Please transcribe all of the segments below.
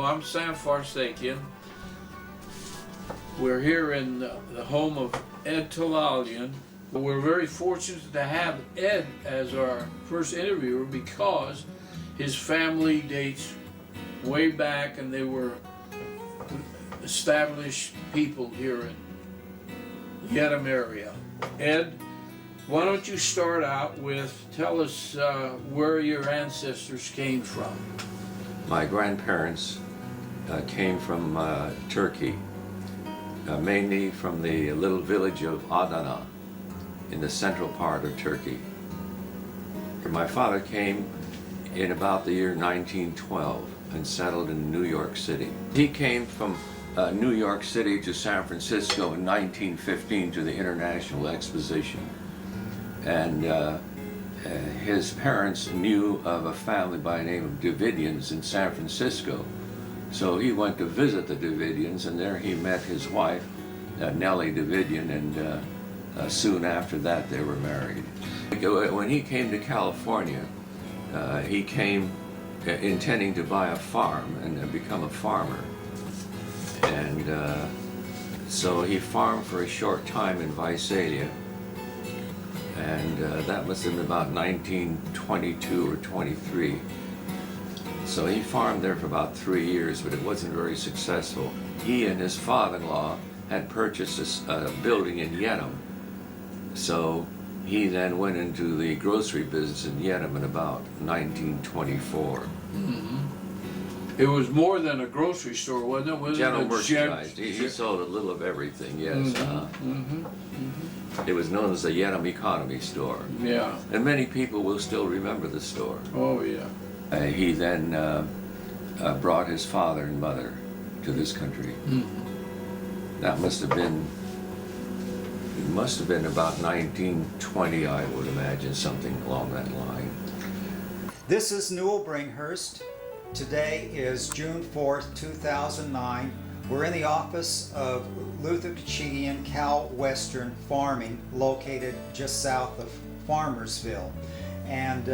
I'm Sam Farsakian. We're here in the home of Ed Talalian. We're very fortunate to have Ed as our first interviewer because his family dates way back and they were established people here in Yeadham area. Ed, why don't you start out with, tell us where your ancestors came from. My grandparents came from Turkey, mainly from the little village of Adana in the central part of Turkey. My father came in about the year 1912 and settled in New York City. He came from New York City to San Francisco in 1915 to the International Exposition. And his parents knew of a family by the name of Davidians in San Francisco. So he went to visit the Davidians, and there he met his wife, Nellie Davidian, and soon after that they were married. When he came to California, he came intending to buy a farm and become a farmer. And so he farmed for a short time in Visalia, and that must have been about 1922 or 23. So he farmed there for about 3 years, but it wasn't very successful. He and his father-in-law had purchased a building in Yeadham. So he then went into the grocery business in Yeadham in about 1924. Mm-hmm. It was more than a grocery store, wasn't it? Wasn't General it merchandise. He sold a little of everything, yes. Mm-hmm. Mm-hmm. Mm-hmm. It was known as the Yeadham Economy Store. Yeah. And many people will still remember the store. Oh, yeah. He then brought his father and mother to this country. Mm-hmm. That must have been about 1920, I would imagine, something along that line. This is Newell Bringhurst. Today is June 4th, 2009. We're in the office of Luther Kachigian Cal Western Farming, located just south of Farmersville. And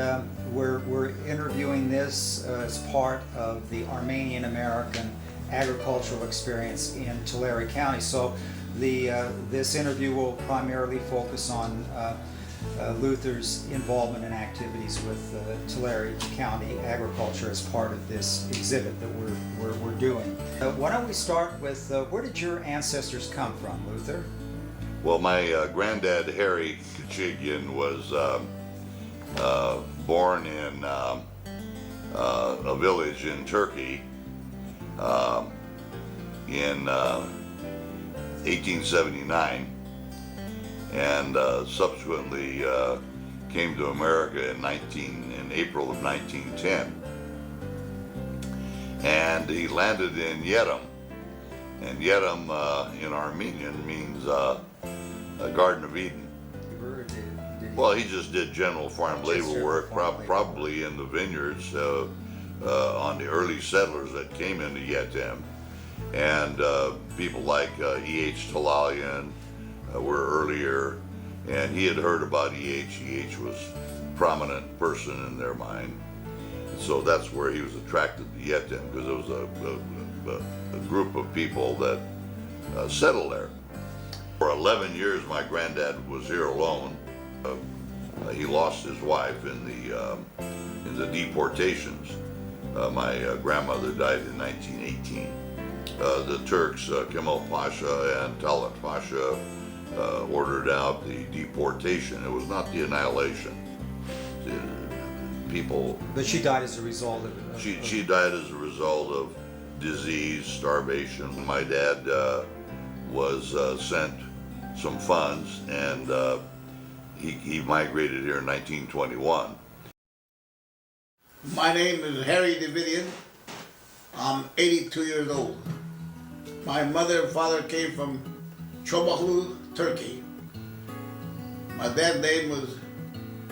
we're interviewing this as part of the Armenian American agricultural experience in Tulare County. So this interview will primarily focus on Luther's involvement and activities with Tulare County agriculture as part of this exhibit that we're doing. Why don't we start with where did your ancestors come from, Luther? Well, my granddad Harry Kachigian was born in a village in Turkey in 1879, and subsequently came to America in April of 1910. And he landed in Yeadham, and Yeadham in Armenian means Garden of Eden. Well, he just did general farm labor work, probably in the vineyards on the early settlers that came into Yeadham. And people like E.H. Talalian were earlier, and he had heard about E.H. E.H. was a prominent person in their mind. So that's where he was attracted to Yeadham, because it was a group of people that settled there. For 11 years, my granddad was here alone. He lost his wife in the deportations. My grandmother died in 1918. The Turks, Kemal Pasha and Talat Pasha, ordered out the deportation. It was not the annihilation. People. But she died as a result of it. She died as a result of disease, starvation. My dad was sent some funds, and he migrated here in 1921. My name is Harry Davidian. I'm 82 years old. My mother and father came from Çobaklı, Turkey. My dad's name was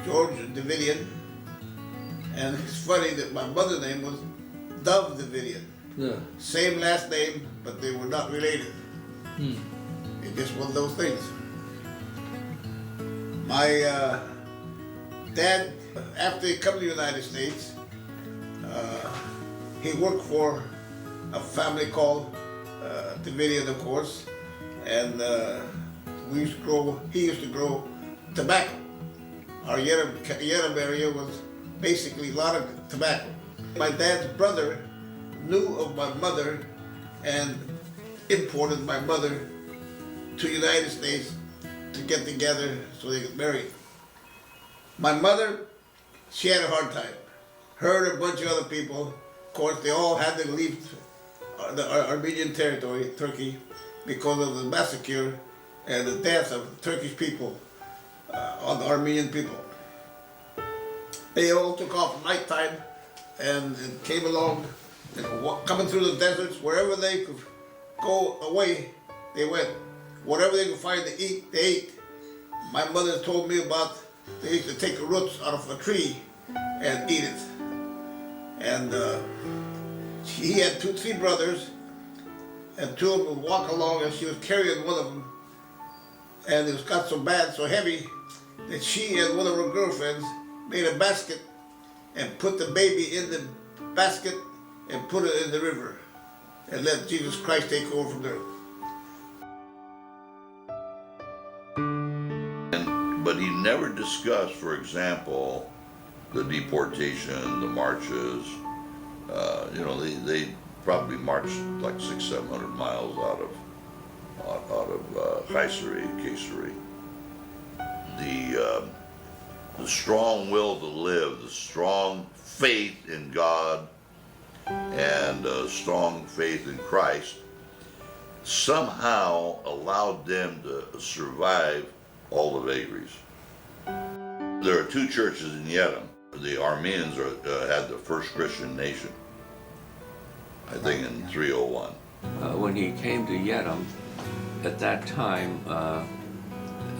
George Davidian, and it's funny that my mother's name was Dove Davidian. Yeah. Same last name, but they were not related. It just one of those things. My dad, after he came to the United States, he worked for a family called Davidian, of course, and he used to grow tobacco. Our Yerim area was basically a lot of tobacco. My dad's brother knew of my mother and imported my mother to the United States to get together so they could marry. My mother, she had a hard time. Her and a bunch of other people, of course, they all had to leave the Armenian territory, Turkey, because of the massacre and the death of Turkish people on the Armenian people. They all took off at nighttime and came along, and coming through the deserts, wherever they could go away, they went. Whatever they could find to eat, they ate. My mother told me about they used to take the roots out of a tree and eat it. And he had three brothers, and two of them would walk along, and she was carrying one of them, and it got so bad, so heavy, that she and one of her girlfriends made a basket and put the baby in the basket and put it in the river and let Jesus Christ take over from there. But he never discussed, for example, the deportation, the marches. They probably marched like 600-700 miles out of Kayseri. The strong will to live, the strong faith in God, and strong faith in Christ somehow allowed them to survive all the vagaries. There are two churches in Yerim. The Armenians had the first Christian nation, I think in 301. When he came to Yerim, at that time,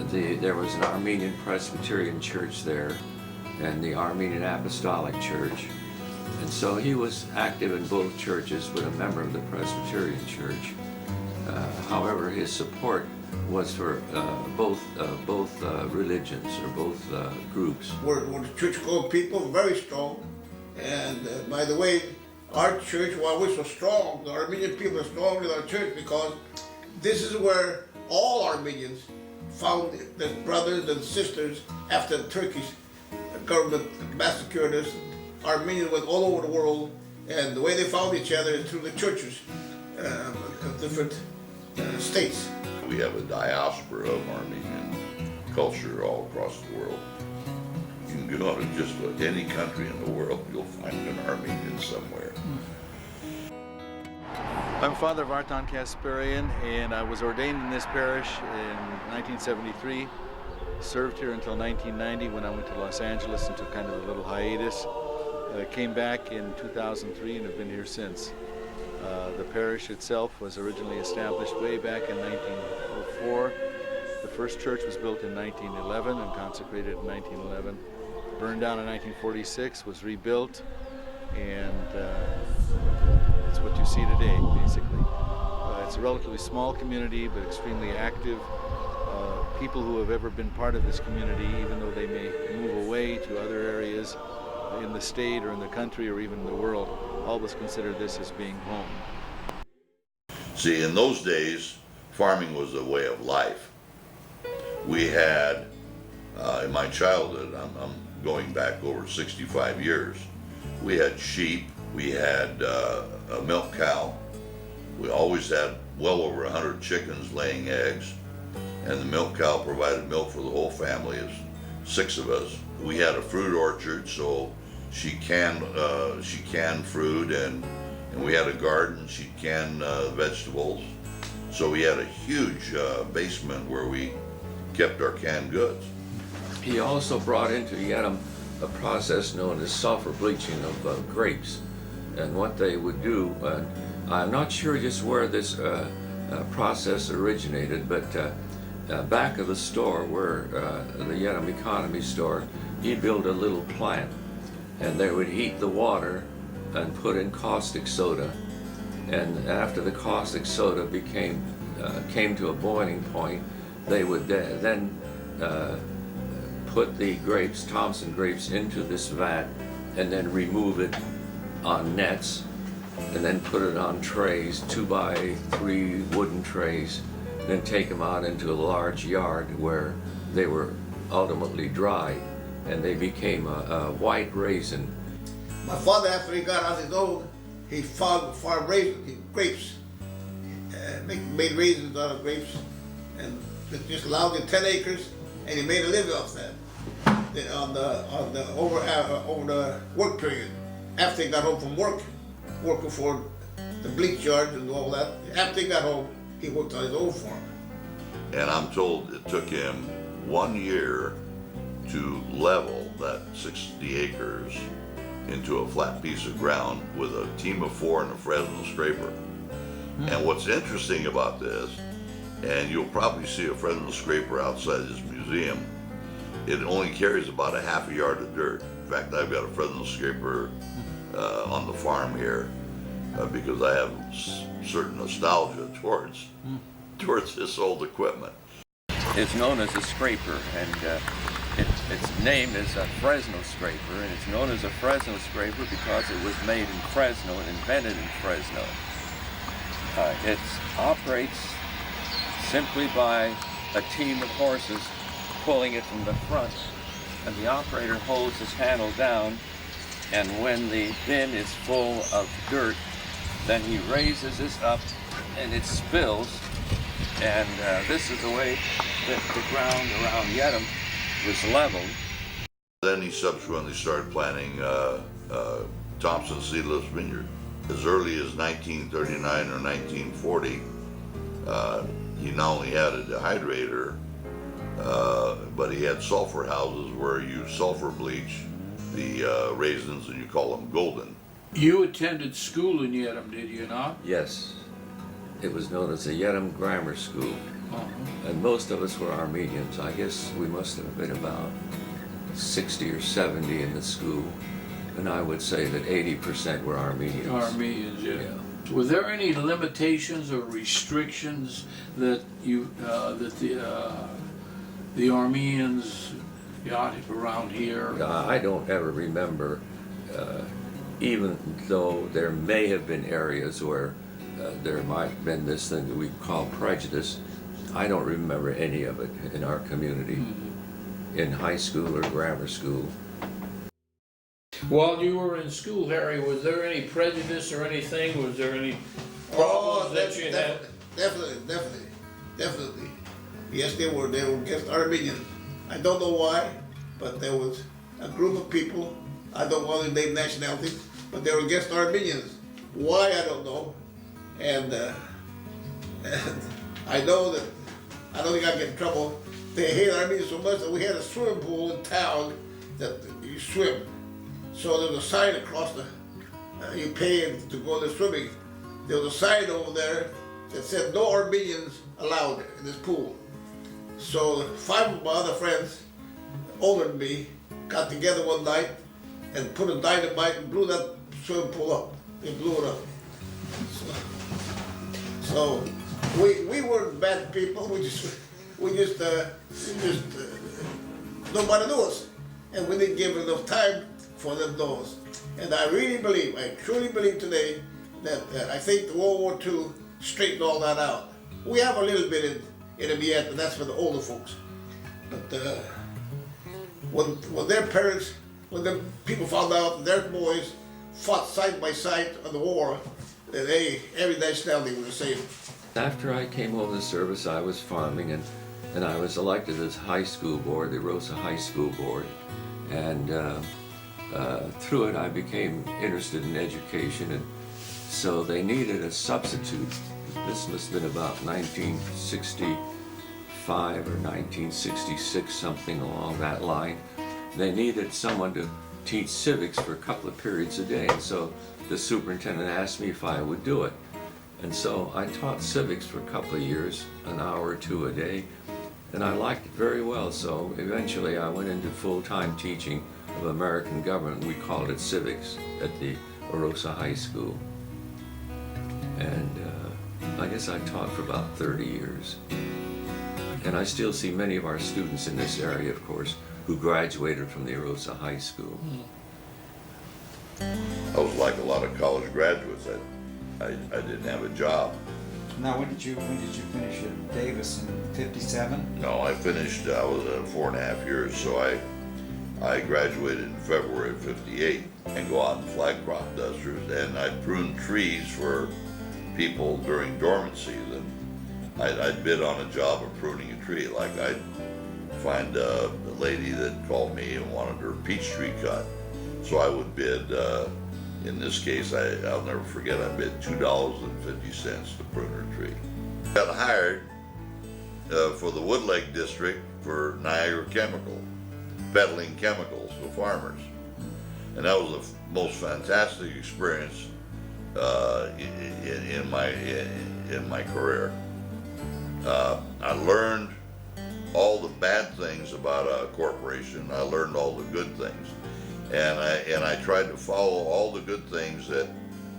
there was an Armenian Presbyterian church there and the Armenian Apostolic Church. And so he was active in both churches, but a member of the Presbyterian Church. However, his support was for both religions or both groups. We're church-going people, very strong. And by the way, our church, while we're so strong, the Armenian people are strong in our church because this is where all Armenians found their brothers and sisters after the Turkish government massacred us. Armenians went all over the world, and the way they found each other is through the churches of different states. We have a diaspora of Armenian culture all across the world. You can go to just any country in the world, you'll find an Armenian somewhere. I'm Father Vartan Kasparian, and I was ordained in this parish in 1973. Served here until 1990 when I went to Los Angeles and took kind of a little hiatus. Came back in 2003 and have been here since. The parish itself was originally established way back in 1904. The first church was built in 1911 and consecrated in 1911. Burned down in 1946, was rebuilt, and it's what you see today, basically. It's a relatively small community, but extremely active. People who have ever been part of this community, even though they may move away to other areas in the state or in the country or even in the world, always consider this as being home. See, in those days, farming was a way of life. We had, in my childhood, I'm going back over 65 years, we had sheep, we had a milk cow, we always had well over 100 chickens laying eggs, and the milk cow provided milk for the whole family, as 6 of us. We had a fruit orchard, so she canned fruit, and we had a garden. She'd can vegetables. So we had a huge basement where we kept our canned goods. He also brought into Yerim a process known as sulfur bleaching of grapes. And what they would do, I'm not sure just where this process originated, but back of the store, where the Yerim Economy store, he'd build a little plant, and they would heat the water and put in caustic soda. And after the caustic soda came to a boiling point, they would then put the grapes, Thompson grapes, into this vat and then remove it on nets and then put it on trays, 2x3 wooden trays, then take them out into a large yard where they were ultimately dried, and they became a white raisin. My father, after he got on his own, he farmed grapes, made raisins out of grapes, and it just allowed him 10 acres, and he made a living off that. Over the work period, after he got home from work, working for the bleach yards and all that. After he got home, he worked on his own farm. And I'm told it took him 1 year to level that 60 acres into a flat piece of ground with a team of 4 and a Fresno scraper. And what's interesting about this, and you'll probably see a Fresno scraper outside this museum, it only carries about a half a yard of dirt. In fact, I've got a Fresno scraper on the farm here because I have certain nostalgia towards this old equipment. It's known as a scraper, and its name is a Fresno scraper, and it's known as a Fresno scraper because it was made in Fresno and invented in Fresno. It operates simply by a team of horses pulling it from the front, and the operator holds his handle down, and when the bin is full of dirt, then he raises this up and it spills, and this is the way that the ground around Yedem was leveled. Then he subsequently started planting Thompson Seedless Vineyard. As early as 1939 or 1940, he not only had a dehydrator, but he had sulfur houses where you sulfur bleach the raisins and you call them golden. You attended school in Yedem, did you not? Yes, it was known as the Yedem Grammar School, and most of us were Armenians. I guess we must have been about 60 or 70 in the school, and I would say that 80% were Armenians. Armenians, yeah. Were there any limitations or restrictions that the Armenians got around here? I don't ever remember, even though there may have been areas where there might have been this thing that we call prejudice, I don't remember any of it in our community, in high school or grammar school. While you were in school, Harry, was there any prejudice or anything? Was there any problems that you had? Definitely. Yes, they were against Armenians. I don't know why, but there was a group of people, I don't want to name nationality, but they were against Armenians. Why, I don't know. And I know that, I don't think I'll get in trouble. They hate Armenians so much that we had a swimming pool in town that you swim. So there was a sign across you pay to go there swimming. There was a sign over there that said no Armenians allowed in this pool. So 5 of my other friends, older than me, got together one night and put a dynamite and blew that swimming pool up. They blew it up. So we weren't bad people. We just nobody knew us, and we didn't give enough time for them to know us. And I truly believe today that I think the World War II straightened all that out. We have a little bit in them yet, and that's for the older folks. But when their parents, when the people found out that their boys fought side by side on the war, that every nationality was the same. After I came over the service, I was farming, and I was elected as high school board, the Rosa High School Board, and through it I became interested in education, and so they needed a substitute. This must have been about 1965 or 1966, something along that line. They needed someone to teach civics for a couple of periods a day, and so the superintendent asked me if I would do it. And so I taught civics for a couple of years, an hour or two a day, and I liked it very well. So eventually I went into full-time teaching of American government. We called it civics at the Rosa High School. And I guess I taught for about 30 years. And I still see many of our students in this area, of course, who graduated from the Rosa High School. I was like a lot of college graduates, I didn't have a job. Now, when did you finish at Davis in '57? No, I finished, I was 4.5 years, so I graduated in February of '58 and go out and flag crop dusters, and I pruned trees for people during dormant season. I'd bid on a job of pruning a tree, like I'd find a lady that called me and wanted her peach tree cut. So I would bid, in this case, I'll never forget, I bid $2.50 to prune her tree. Got hired for the Wood Lake District for Niagara Chemical, peddling chemicals to farmers. And that was the most fantastic experience in my career. I learned all the bad things about a corporation. I learned all the good things, and I tried to follow all the good things that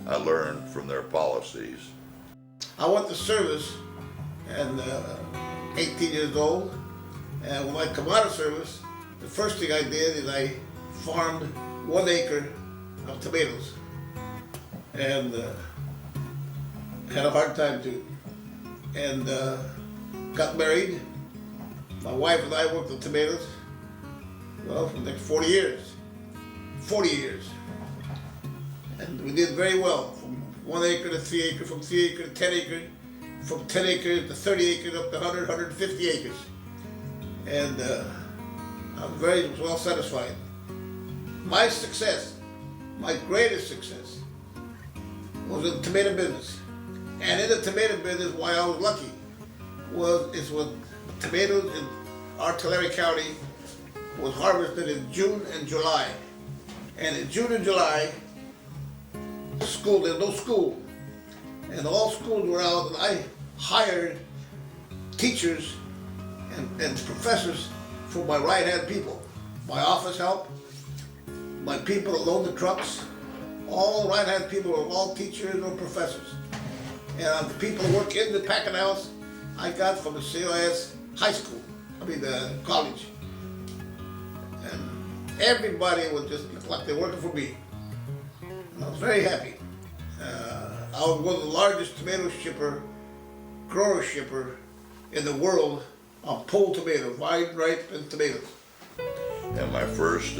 I learned from their policies. I went to service and 18 years old, and when I come out of service, the first thing I did is I farmed 1 acre of tomatoes, and had a hard time too, and got married. My wife and I worked the tomatoes, well, for the next 40 years. 40 years. And we did very well, from 1 acre to 3 acre, from 3 acre to 10 acre, from 10 acres to 30 acres, up to 100, 150 acres. And I was very well satisfied. My success, my greatest success, was in the tomato business. And in the tomato business, why I was lucky, is when tomatoes in our Tulare County was harvested in June and July. And in June and July, there's no school. And all schools were out, and I hired teachers and professors for my right-hand people. My office help, my people that load the trucks, all right-hand people are all teachers or professors. And the people who work in the packing house, I got from the COS college. And everybody would just look like they're working for me. And I was very happy. I was one of the largest grower shipper in the world on pole tomatoes, wide ripened tomatoes. And my first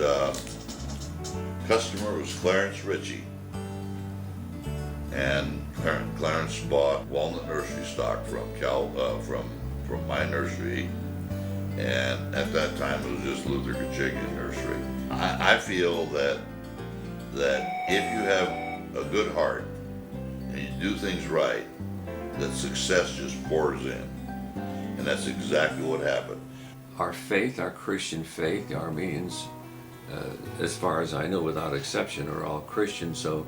customer was Clarence Ritchie. And Clarence bought walnut nursery stock from my nursery, and at that time it was just Luther Kachigian Nursery. I feel that if you have a good heart and you do things right, that success just pours in, and that's exactly what happened. Our faith, our Christian faith, the Armenians, as far as I know, without exception, are all Christian. So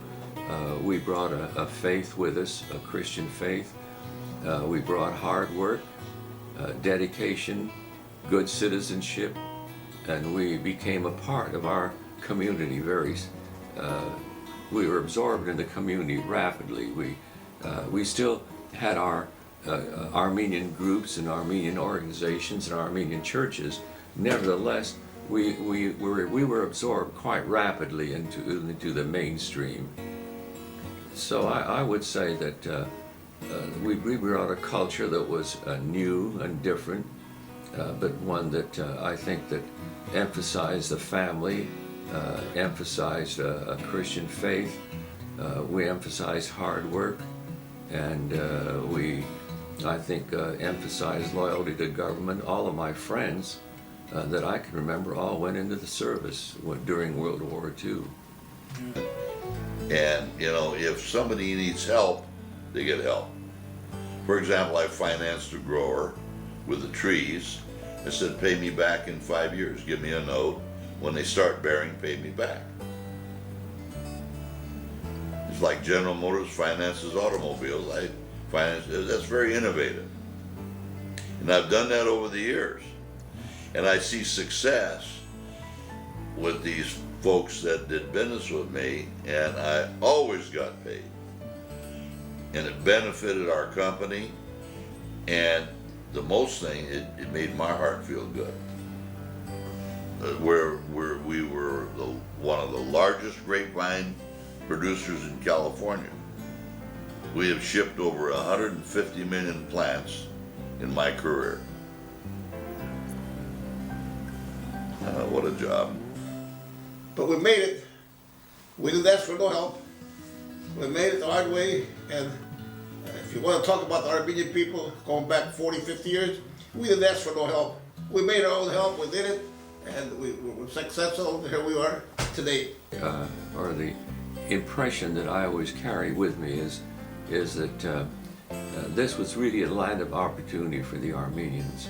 we brought a faith with us, a Christian faith. We brought hard work, dedication, good citizenship, and we became a part of our community. We were absorbed in the community rapidly. We still had our Armenian groups and Armenian organizations and Armenian churches. Nevertheless, we were absorbed quite rapidly into the mainstream. So I would say that we brought a culture that was new and different, but one that I think that emphasized the family, emphasized a Christian faith. We emphasized hard work, and I think emphasized loyalty to government. All of my friends that I can remember all went into the service during World War II. And if somebody needs help, they get help. For example, I financed a grower with the trees. I said, pay me back in 5 years. Give me a note. When they start bearing, pay me back. It's like General Motors finances automobiles. That's very innovative. And I've done that over the years. And I see success with these folks that did business with me, and I always got paid. And it benefited our company, and the most thing, it made my heart feel good. We were one of the largest grapevine producers in California. We have shipped over 150 million plants in my career. What a job. But we made it. We didn't ask for no help. We made it the hard way, and if you want to talk about the Armenian people going back 40, 50 years, we didn't ask for no help. We made our own help, we did it, and we were successful, and here we are today. Or the impression that I always carry with me is that this was really a land of opportunity for the Armenians.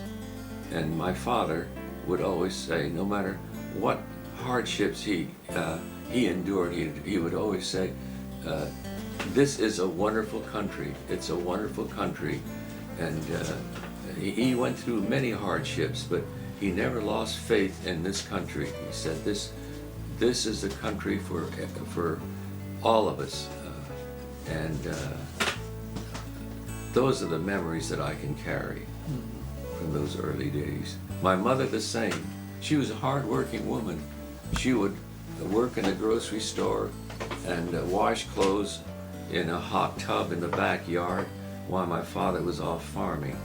And my father would always say, no matter what hardships he endured, he would always say, this is a wonderful country. It's a wonderful country. And he went through many hardships, but he never lost faith in this country. He said, this is a country for all of us. Those are the memories that I can carry from those early days. My mother the same. She was a hard-working woman. She would work in a grocery store and wash clothes in a hot tub in the backyard while my father was off farming.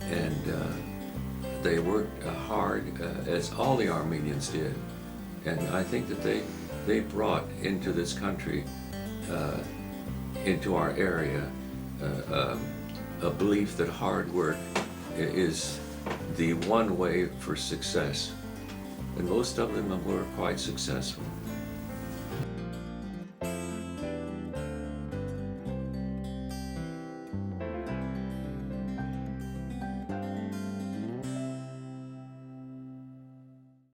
And they worked hard, as all the Armenians did. And I think that they brought into this country, into our area, a belief that hard work is the one way for success. And most of them were quite successful.